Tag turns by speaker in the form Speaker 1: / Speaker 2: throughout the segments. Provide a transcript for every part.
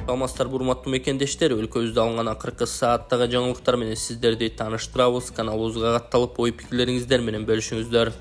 Speaker 1: Саламатсыздар, урматтуу мекендештер, өлкөбүздө алынган акыркы сааттагы жаңылыктар менен сиздерди тааныштырабыз. Каналыбызга катталып, ой пикирлериңиздер менен бөлүшүңүздөр.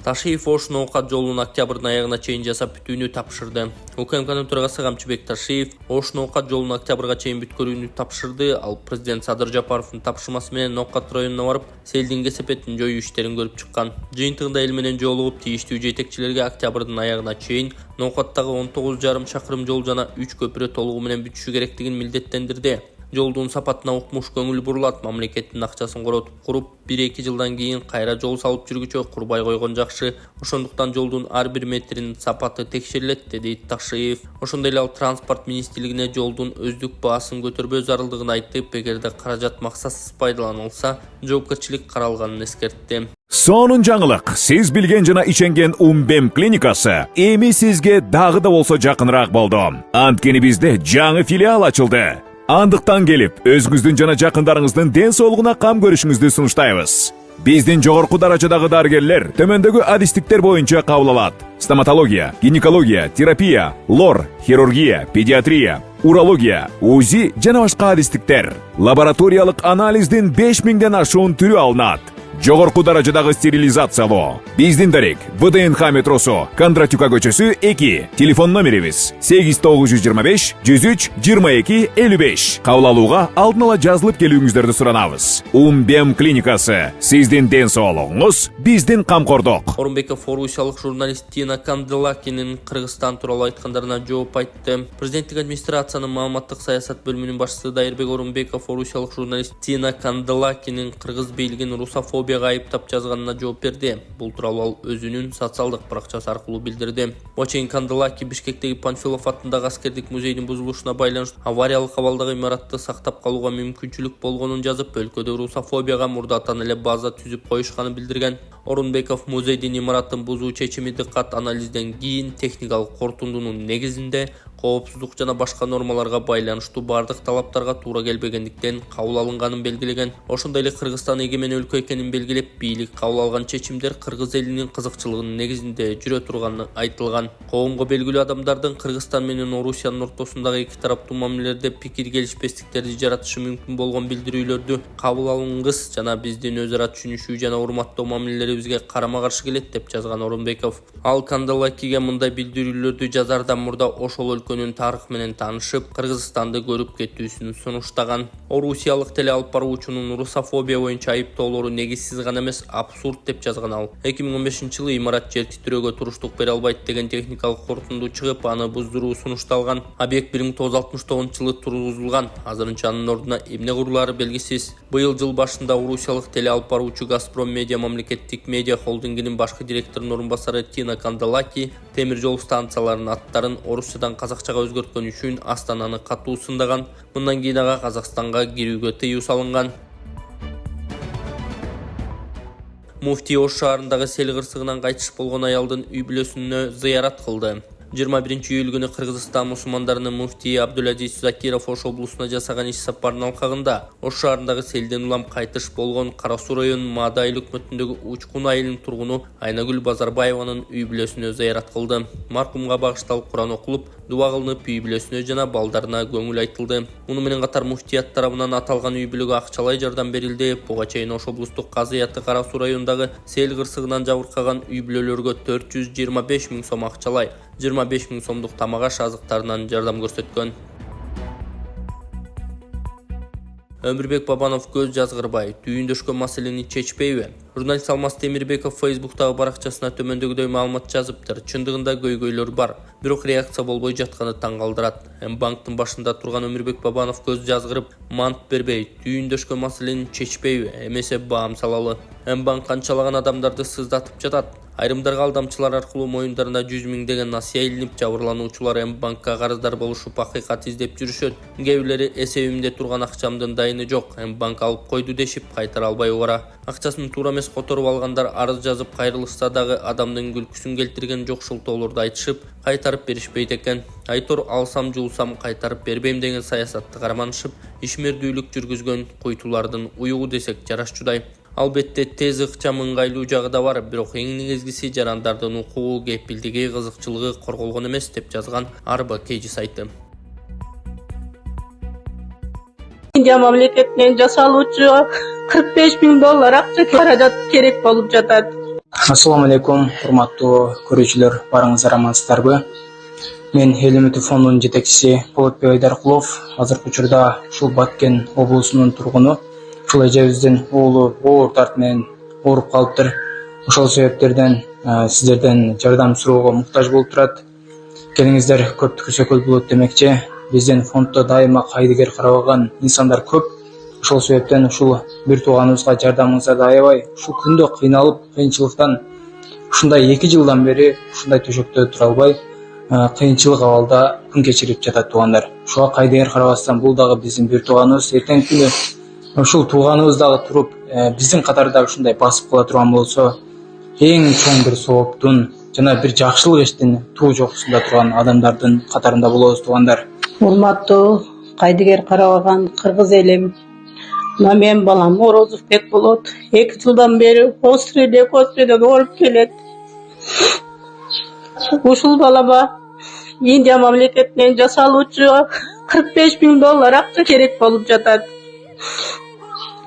Speaker 1: Ташиев Ош Ноокат жолунун октябрдын аягына чейин жасап бүтүүнү тапшырды. УКМКнын төрагасы Камчыбек Ташиев Ош Ноокат жолунун октябрга чейин бүткөрүүнү тапшырды. Ал президент Садыр Жапаровдун тапшырмасы менен Ноокат районуна барып, селдин кесепетин жоюу иштерин көрүп чыккан. Жыйынтыгында эл менен жолугуп, тийиштүү жетекчилерге октябрдын аягына чейин Ноокаттагы 19,5 чакырым жол жана 3 көпүрө толугу менен бүтүшү керектигин милдеттендирди. Жолдун сапатына укмуш көңүл бурулат. Мамлекеттин акчасын коротуп куруп, 1-2 жылдан кийин кайра жол салып жүргүчө курбай койгон жакшы. Ошондуктан жолдун ар бир метринин сапаты текшерилет, деди Ташиев. Ошондой эле ал транспорт министрлигине жолдун өздүк баасын көтөрбөө зарылдыгын айтып, эгерде каражат максатсыз пайдаланылса, жоопкерчилик каралганын эскертти.
Speaker 2: Сонун жаңылык. Сиз билген жана иченген Умбем клиникасы эми сизге дагы да болсо жакыныраак болду. Анткени бизде жаңы филиал ачылды. Андыктан келип, өзүңүздүн жана жакындарыңыздын ден соолугуна кам көрүшүңүздү сунуштайбыз. Биздин жогорку даражадагы дарыгерлер төмөндөгү адистиктер боюнча кабыл алат: стоматология, гинекология, терапия, лор, хирургия, педиатрия, урология, УЗИ жана башка адистиктер. Лабораториялык анализдин 5000ден ашуун түрү алынат. Жогорку даражадагы стерилизациялоо. Биздин дарек ВДНХ метросу, Кондратюка көчөсү 2. Телефон номерибиз 8925 103 22 55. Кабыл алууга алдын ала жазылып келүүңүздөрдү суранабыз. Умбем клиникасы. Сиздин ден соолугуңуз, биздин камкордук.
Speaker 1: Орунбеков орусиялык журналист Тина Канделакинин Кыргызстан тууралуу айткандарына жооп айтты. Президенттик администрациянын маалыматтык саясат бөлүмүнүн башчысы Дайырбек Орунбеков орусиялык журналист Тина Канделакинин кыргыз бийлигин русофобия айыптап жазганына жооп берди. Бул тууралуу ал өзүнүн социалдык баракчасы аркылуу билдирди. Бочейн Канделаки Бишкектеги Панфилов атындагы аскердик музейдин бузулушуна байланыштуу авариялык абалдагы имаратты сактап калууга мүмкүнчүлүк болгонун жазып, өлкөдө русофобияга мурдатан эле база түзүп коюшканын билдирген. Орунбеков музейдин имаратын бузуу чечими дыккат анализден кийин техникалык корутундунун негизинде коопсуздук жана башка нормаларга байланыштуу бардык талаптарга туура келбегендиктен кабыл алынганын белгилеген. Ошондой эле Кыргызстан эгемен өлкө экенин белгилеп, бийлик кабыл алган чечимдер кыргыз элинин кызыкчылыгынын негизинде жүрө турганы айтылган. Коомго белгилүү адамдардын Кыргызстан менен Орусиянын ортосундагы эки тараптуу мамилелерде пикир келишпестиктерди жаратышы мүмкүн болгон билдирүүлөрдү кабыл алыңыз жана биздин өз ара түшүнүшүү жана урматтоо мамилелерибизге карама каршы келет, деп жазган Орунбеков. Ал Канделакиге мындай билдирүүлөрдү жазаардан мурда ошол өлкөнүн тарыхы менен таанышып, Кыргызстанды көрүп кетүүсүн сунуштаган. Орусиялык теле алып баруучунун русофобия боюнча айыптоолору негизсиз гана эмес, абсурд, деп жазган ал. 2015-жылы имарат жер титирөөгө туруштук бере албайт деген техникалык корутунду чыгып, аны буздуруу сунушталган. Объект 1969-жылы тургузулган. Азырынча анын ордуна эмне курулаары белгисиз. Быйыл жыл башында орусиялык теле алып баруучу Газпром Медиа мамлекеттик медиа холдингинин башкы директорунун орун басары Тина Канделаки темир жол станцияларынын аттарын орусчадан казакчага өзгөрткөн үчүн Астананы катуу сындаган. Мындан кийин ага Казакстанга кирүүгө тыюу салынган. Муфтий Ош шаарындагы сел кырсыгынан кайтыш болгон аялдын үй бүлөсүнө зыярат кылды. 21-июль күнү Кыргызстан мусулмандарынын муфтии Абдулазиз Закиров Ош облусуна жасаган иш сапарынын алкагында Ош шаарындагы селден улам кайтыш болгон Кара Суу районунун Маада айыл өкмөтүндөгү Учкун айылынын тургуну Айнагүл Базарбаеванын үй бүлөсүнө зыярат кылды. Маркумга багышталып Куран окулуп, дуа кылынып, үй бүлөсүнө жана балдарына көңүл айтылды. Муну менен катар муфтият тарабынан аталган үй бүлөгө акчалай жардам берилди. Буга чейин Ош облустук казыяты Кара Суу районундагы сел кырсыгынан жабыркаган үй бүлөлөргө 425 000 сом акчалай, 25 000 сомдук тамак аш азыктарынан жардам көрсөткөн. Өмүрбек Бабанов көз жазгырбай, түйүндөшкөн маселени чечпейби? Журналист Алмаз Темирбеков Фейсбуктагы баракчасына төмөндөгүдөй маалымат жазыптыр. Чындыгында көйгөйлөр бар, бирок реакция болбой жатканы таң калтырат. Банктын башында турган Өмүрбек Бабанов көз жазгырып, мант бербей, түйүндөшкөн маселени чечпейби, эмесе баам салалы. Банк канчалаган адамдарды сыздатып жатат. Айрымдарга алдамчылар аркылуу моюндарына 100 миңдеген насыя илинип, жабырлануучулар банкка карыздар болушуп акыйкат издеп жүрүшөт. Кээ бирлери эсебимде турган акчамдын дайыны жок, банк алып койду дешип кайтара албай убара. Акчасын туура эмес которуп алгандар арыз жазып кайрылышса дагы адамдын күлкүсүн келтирген жокшултоолорду айтышып, кайтарып беришпейт экен. Айтор алсам жуусам кайтарып бербейм деген саясатты карманышып, ишмердүүлүк жүргүзгөн куйтулардын уюгу десек жарашчудай. Албетте тез ыкчам ыңгайлуу жагы да бар, бирок эң негизгиси жарандардын укугу, кепилдиги, кызыкчылыгы корголгон эмес деп жазган Арба Кейжи сайты.
Speaker 3: Индия мамлекетинен жасалуучу $45.000 акча каражат керек болуп жатат.
Speaker 4: Ассаламу алейкум, урматтуу көрүүчүлөр, барыңыздар амансыздарбы? Мен Эл Үмүтү фондунун жетекчиси Болотбек Айдаркулов. Азыркы учурда ушул Баткен облусунун тургуну. Ушул эжебиздин уулу оор дарт менен ооруп калыптыр. Ошол себептерден сиздерден жардам суроого муктаж болуп турат. Келиңиздер көптүккө сөкөл болот демекчи. Биздин фонддо дайыма кайдыгер карабаган инсандар көп. Ошол себептен ушул бир тууганыбызга жардамыңыздарды аябай, ушул күндө кыйналып, кыйынчылыктан ушундай 2 жылдан бери ушундай төшөктө тура албай, кыйынчылык абалда күн кечирип жатат туугандар. Ошого кайдыгер карабастан бул дагы биздин бир тууганыбыз, эртеңки күнү ушул тууганыбыз дагы туруп, биздин катарда ушундай басып кала турган болсо, эң чоң бир сооптун жана бир жакшылык иштин туу жокусунда турган адамдардын катарында болобуз туугандар.
Speaker 3: Урматтуу кайдыгер карабаган кыргыз элим, мына менин балам Орозовбек болот. 2 жылдан бери остройден ооруп келет. Ушул балама Индия мамлекетинен жасалуучу $45.000 акча керек болуп жатат.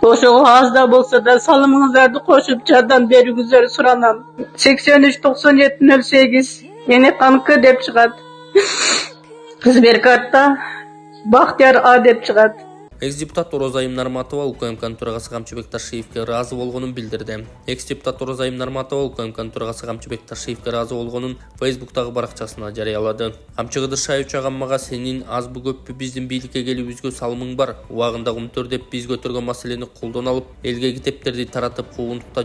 Speaker 3: Ошого аз да болсо да салымыңыздарды кошуп жардам берүүңүздөрү суранам. 839708 Энеканкы деп чыгат. Сберкартта Бактияр А деп чыгат.
Speaker 1: Экс-депутат Орозайым Нарматова УКМКнын төрагасы Камчыбек Ташиевке ыраазы болгонун билдирди. Экс-депутат Орозайым Нарматова УКМКнын төрагасы Камчыбек Ташиевке ыраазы болгонун Фейсбуктагы баракчасына жарыялады. Камчы Кыдыршаевич агаммага сенин азбы көппү биздин бийликке келүүбүзгө салымың бар. Убагында кумтөр деп биз көтөргөн маселени колдон алып, элге китептерди таратып куугунтукта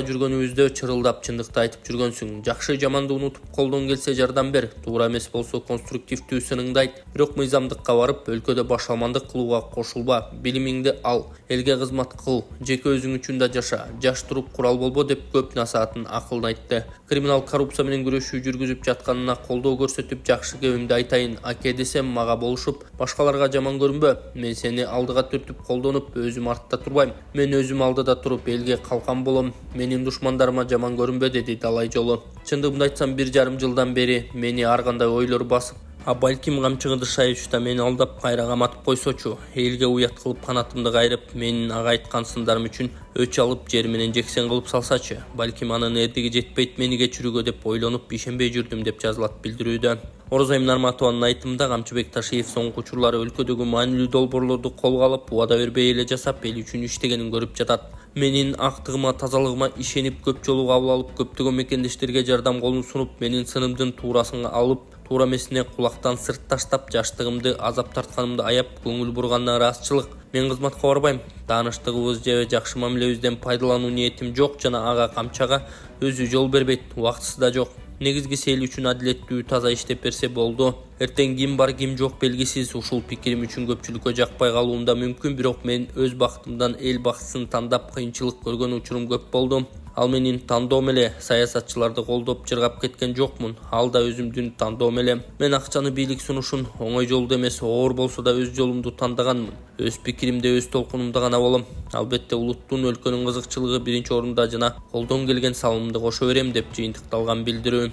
Speaker 1: жүргөнүбүздө чырылдап чындыкты айтып жүргөнсүң. Жакшы жаманды унутуп колдон келсе жардам бер. Туура эмес болсо конструктивдүү сыныңды айт. Бирок мыйзамдыкка барып, өлкөдө башалмандык кылууга кошулба. Билимиңди ал, элге кызмат кыл, жеке өзүң үчүн да жаша. Жаш туруп курал болбо деп көп насаатын акылын айтты. Криминал коррупция менен күрөшүү жүргүзүп жатканына колдоо көрсөтүп, жакшы кебимди айтайын. Аке десем мага болушуп, башкаларга жаман көрүнбө. Мен сени алдыга түртүп колдонуп, өзүм артта турбайм. Мен өзүм алдыда туруп элге калкан болом. Менин душмандарыма жаман көрүнбө, деди далай жолу. Чындыгымды айтсам 1,5 жылдан бери мени ар кандай ойлор басып, балким Камчы Кыдыршаевич да мени алдап кайра каматып койсочу, элге уят кылып канатымды кайрып, менин ага айткан сындарым үчүн өч алып жер менен жексен кылып салсачы, балким анын эрдиги жетпейт мени кечирүүгө деп ойлонуп ишенбей жүрдүм деп жазылат билдирүүдө. Орозайым Нарматованын айтымында Камчыбек Ташиев соңку учурлары өлкөдөгү маанилүү долбоорлорду колго алып, убада бербей эле жасап, эл үчүн иштегенин көрүп жатат. Менин актыгыма, тазалыгыма ишенип көп жолу кабыл алып, көптөгөн мекендештерге жардам колун сунуп, менин сынымдын туурасын алып, туура эмесине кулактан сырт таштап, жаштыгымды азап тартканымды аяп, көңүл бурганына ыраазычылык. Мен кызматка барбайм. Тааныштыгыбыз же жакшы мамилебизден пайдалануу ниетим жок жана ага Камчага өзү жол бербейт, убактысы да жок. Негизгиси эл үчүн адилеттүү, таза иштеп берсе болду. Эртең ким бар, ким жок белгисиз. Ушул пикирим үчүн көпчүлүккө жакпай калуум да мүмкүн, бирок мен өз бактымдан эл бактысын тандап кыйынчылык көргөн учурум көп болду. Ал менин тандоом эле. Саясатчыларды колдоп жыргап кеткен жокмун. Ал да өзүмдүн тандоом эле. Мен акчаны бийлик сунушун оңой жолду эмес, оор болсо да өз жолумду тандаганмын. Өз пикиримде, өз толкунумда гана болом. Албетте улуттун, өлкөнүн кызыкчылыгы биринчи орунда жана колдон келген салымымды кошо берем деп жыйынтыкталган билдирүү.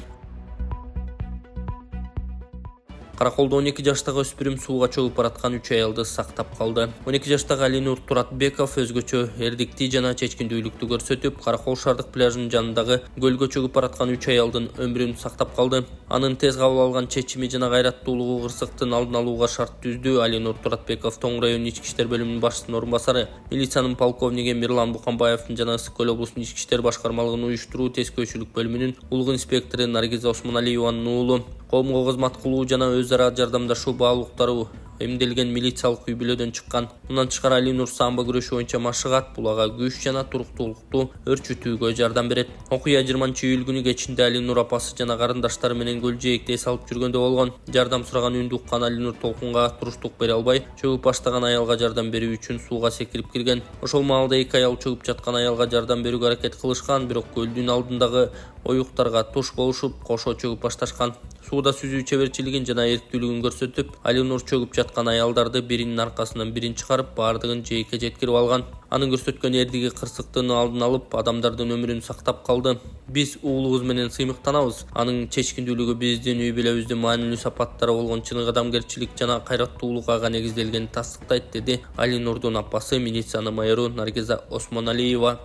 Speaker 1: Караколдо 12 жаштагы өспүрүм сууга чөгүп бараткан 3 аялды сактап калды. 12 жаштагы Алинур Туратбеков өзгөчө эрдиктүү жана чечкиндүүлүктү көрсөтүп, Каракол шаардык пляжынын жанындагы көлгө чөгүп бараткан 3 аялдын өмүрүн сактап калды. Анын тез кабыл алган чечими жана кайраттуулугу кырсыктын алдын алууга шарт түздү. Алинур Туратбеков Тоң районунун ички иштер бөлүмүнүн башчысынын орун басары, милициянын полковниги Мирлан Буканбаевдин жана Ысык көл облусунун ички иштер башкармалыгынын уюштуруу тескөөчүлүк бөлүмүнүн улуг инспектору Наргиза Осмоналиеванын уулу. Коомго кызмат кылуу жана өз ара жардамдашуу баалуулуктары эмделген милициялык үй-бүлөдөн чыккан. Мындан тышкары Алинур самбо күрөшү боюнча машыгат, булага күч жана туруктуулукту өрчүтүүгө жардам берет. Окуя 20-июль күнү кечинде Алинур апасы жана карындаштары менен көл жээкте эс алып жүргөндө болгон. Жардам сураган үндү уккан Алинур толкунга туруштук бере албай, чөгүп баштаган аялга жардам берүү үчүн сууга секирип кирген. Ошол маалда 2 аял чөгүп жаткан аялга жардам берүүгө аракет кылышкан, бирок көлдүн алдындагы оюктарга туш болушуп, кошо чөгүп башташкан. Сууда сүзүү чеберчилигин жана эрктүүлүгүн көрсөтүп, Алинур чөгүп жаткан аялдарды биринин аркасынан бирин чыгарып, баардыгын жээкке жеткирип алган. Анын көрсөткөн эрдиги кырсыктын алдын алып, адамдардын өмүрүн сактап калды. Биз уулугубуз менен сыймыктанабыз. Анын чечкиндүүлүгү биздин үй бүлөбүздүн маанилүү сапаттары болгон чыныгы адамгерчилик жана кайраттуулукка негизделгенин тастыктайт, деди Али Нурдун апасы, милициянын майору Наргиза Осмоналиева.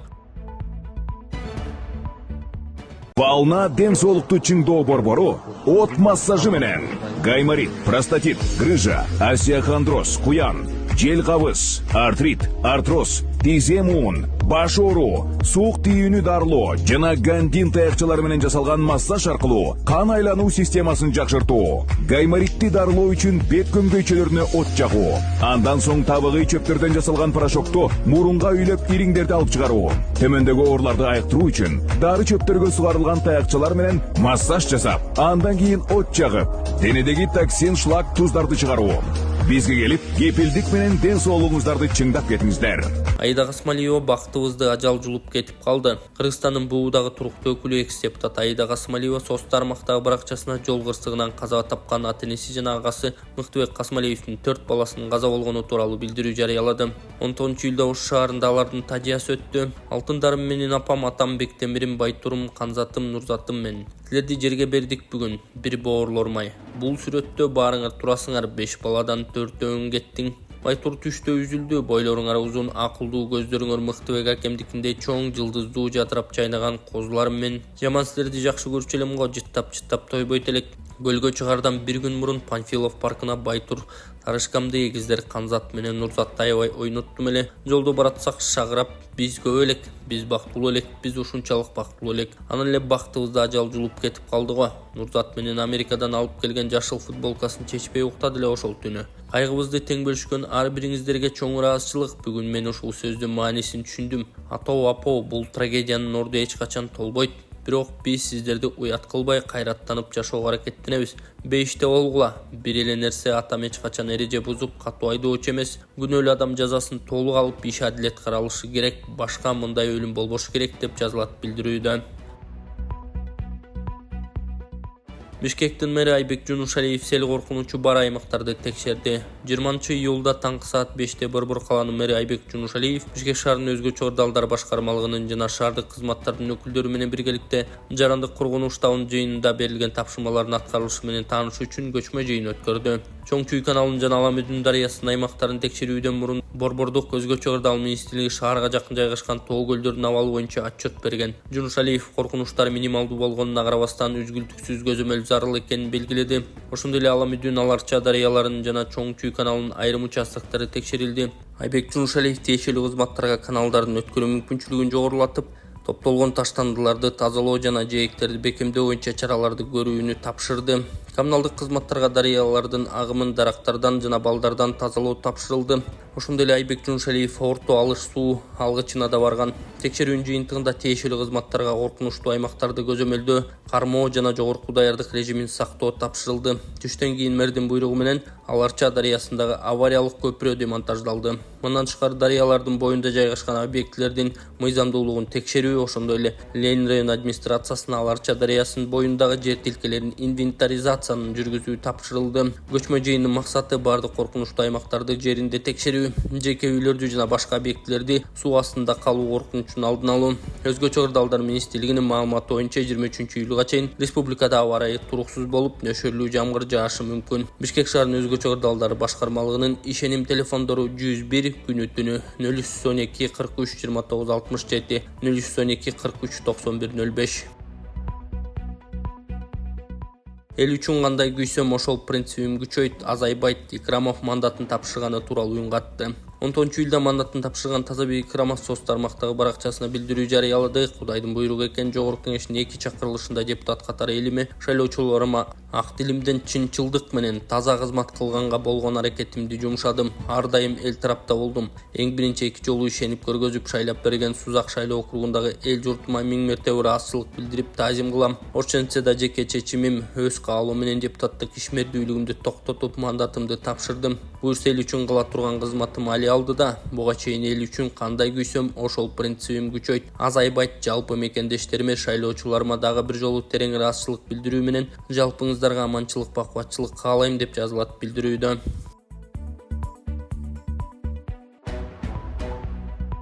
Speaker 2: Волна ден соолукту чыңдоо борбору от массажы менен гайморит, простатит, грыжа, остеохондроз, куян, жел кабыз, артрит, артроз, тизем уун, баш оору, суук тийүүнү дарылоо жана гандин таякчалары менен жасалган массаж аркылуу кан айлануу системасын жакшыртуу, гайморитти дарылоо үчүн бет көмгөйчөлөрүнө от жагуу, андан соң табыгый чөптөрдөн жасалган порошокту мурунга үйлөп ириңдерди алып чыгаруу, төмөндөгү ооруларды айыктыруу үчүн дары чөптөргө сугарылган таякчалар менен массаж жасап, андан кийин от жагып, денедеги токсин, шлак, туздарды чыгаруу. Бизге келип, кепилдик менен ден соолугуңуздарды чыңдап кетиңиздер.
Speaker 1: Аида Касмалиева бактыбызды ажал жулуп кетип калды. Кыргызстандын Буудагы туруктуу өкүлү экс-депутат Аида Касмалиева соц тармактагы баракчасына жол кырсыгынан каза тапкан ата-энеси жана агасы Мыктыбек Касмалиевдин 4 баласынын каза болгону тууралуу билдирүү жарыялады. 19-июлда Ош шаарында алардын тажыясы өттү. Алтындарым менин апам, атам Бектемирим, Байтурум, Канзатым, Нурзатым мен. Силерди жерге бердик бүгүн, бир боорлормай. Бул сүрөттө баарыңар турасыңар, 5 баладан 4-өөң кеттиң. Байтур түштө үзүлдү, бойлоруңар узун, акылдуу, көздөрүңөр Мыктыбек акемдикиндей чоң, жылдыздуу, жадырап чайнаган козуларым мен. Жаман силерди жакшы көрчү элем го, жыттап тойбойт элек. Көлгө чыгардан бир күн мурун Панфилов паркына Байтур тарышкамды эгиздер Канзат менен Нурзатты аябай ойноттум эле. Жолдо баратсак шагырап, биз көп элек, биз бактылуу элек, биз ушунчалык бактылуу элек. Анан эле бактыбызда ажал жулуп кетип калды го. Нурзат менен Америкадан алып келген жашыл футболкасын чечпей уктады эле ошол түнү. Кайгыбызды тең бөлүшкөн ар бириңиздерге чоң ыраазычылык. Бүгүн мен ушул сөздүн маанисин түшүндүм. Апо, бул трагедиянын орду эч качан толбойт. Бирок биз сиздерди уят кылбай кайраттанып жашоого аракеттенебиз. Бейиште болгула. Бир эле нерсе, атам эч качан эреже бузуп катуу айдоочу эмес. Күнөөлүү адам жазасын толук алып иш адилет каралышы керек. Башка мындай өлүм болбошу керек деп жазылат билдирүүдө. Бишкектин мэри Айбек Жунушалиев сел коркунучу бар аймактарды текшерди. 20-июлда таңкы саат 5-те Борбор каланын мэри Айбек Жунушалиев Бишкек шаарынын өзгөчө кырдаалдар башкармалыгынын жана шаардык кызматтардын өкүлдөрү менен биргеликте жарандык коргонуу штабынын жыйынында берилген тапшырмалардын аткарылышы менен таанышуу үчүн көчмө жыйын өткөрдү. Чоң Чүй каналынын жана Ала Мүдүн дарыясынын аймактарын текшерүүдөн мурун Борбордук өзгөчө кырдаал министрлиги шаарга жакын жайгашкан тоо көлдөрдүн абалы боюнча отчет берген. Жунушалиев коркунучтар минималдуу болгонуна карабастан үзгүлтүксүз көзөмөл зарыл экенин белгиледи. Ошондой эле Ала Мүдүн, Аларча дарыяларынын жана Чоң Чүй каналынын айрым участоктары текшерилди. Айбек Жунушалиев тиешелүү кызматтарга каналдардын өткөрүү мүмкүнчүлүгүн жогорулатып, топтолгон таштандыларды тазалоо жана жээктерди бекемдөө боюнча чараларды көрүүнү тапшырды. Коммуналдык кызматтарга дарыялардын агымын дарактардан жана балдардан тазалоо тапшырылды. Ошондой эле Айбек Жунушалиев орто алыш суу алгычына да барган. Текшерүүнүн жыйынтыгында тиешелүү кызматтарга коркунучтуу аймактарды көзөмөлдөө, кармоо жана жогорку даярдык режимин сактоо тапшырылды. Түштөн кийин мэрдин буйругу менен Аларча дарыясындагы авариялык көпүрө демонтаждалды. Мындан тышкары дарыялардын боюнда жайгашкан объектилердин мыйзамдуулугун текшерүү, ошондой эле Ленин район администрациясына Аларча дарыясынын боюндагы жер тилкелерин инвентаризацияны жүргүзүү тапшырылды. Көчмө жыйындын максаты бардык коркунучтуу аймактарды жеринде текшерүү, жеке үйлөрдү жана башка объектилерди суу астында калуу коркунучун алдын алуу. Өзгөчө кырдаалдар министрлигинин маалыматы боюнча 23-июлга чейин республикада аба ырайы туруксуз болуп, нөшөрлүү жамгыр жаашы мүмкүн. Бишкек шаарынын өзгөчө кырдаалдар башкармалыгынын ишеним телефондору 101 күнү-түнү 0312 43 29 67 0312 43 91 05. Эл үчүн кандай күйсөм ошол принцибим күчөйт, азайбайт. Икрамов мандатын тапшырганы тууралуу үн катты. 10-июлда мандатын тапшырган Тазабек Икрамов соц тармактагы баракчасына билдирүү жарыялады. Кудайдын буйругу экен, жогорку кеңештин 2 чакырылышында депутат катары элиме, шайлоочуларыма ак тилимден чынчылдык менен таза кызмат кылганга болгон аракетимди жумшадым. Ар дайым эл тарапта болдум. Эң биринчи 2 жолу ишенип көргөзүп шайлап берген Сузак шайлоо округундагы эл журтума 1000 мертебе ыраазычылык билдирип таазим кылам. Ошентсе да жеке чечимим, өз каалоо менен депутаттык ишмердүүлүгүмдү токтотуп мандатымды тапшырдым. Бул эл үчүн кыла турган кызматым али алды да, буга чейин эл үчүн кандай күйсөм ошол принцибим күчөйт, азайбайт. Жалпы мекендештериме, шайлоочуларыма дагы бир жолу терең ыраазычылык билдирүү менен жалпыңыздарга аманчылык, бакубатчылык каалайм деп жазылат билдирүүдө.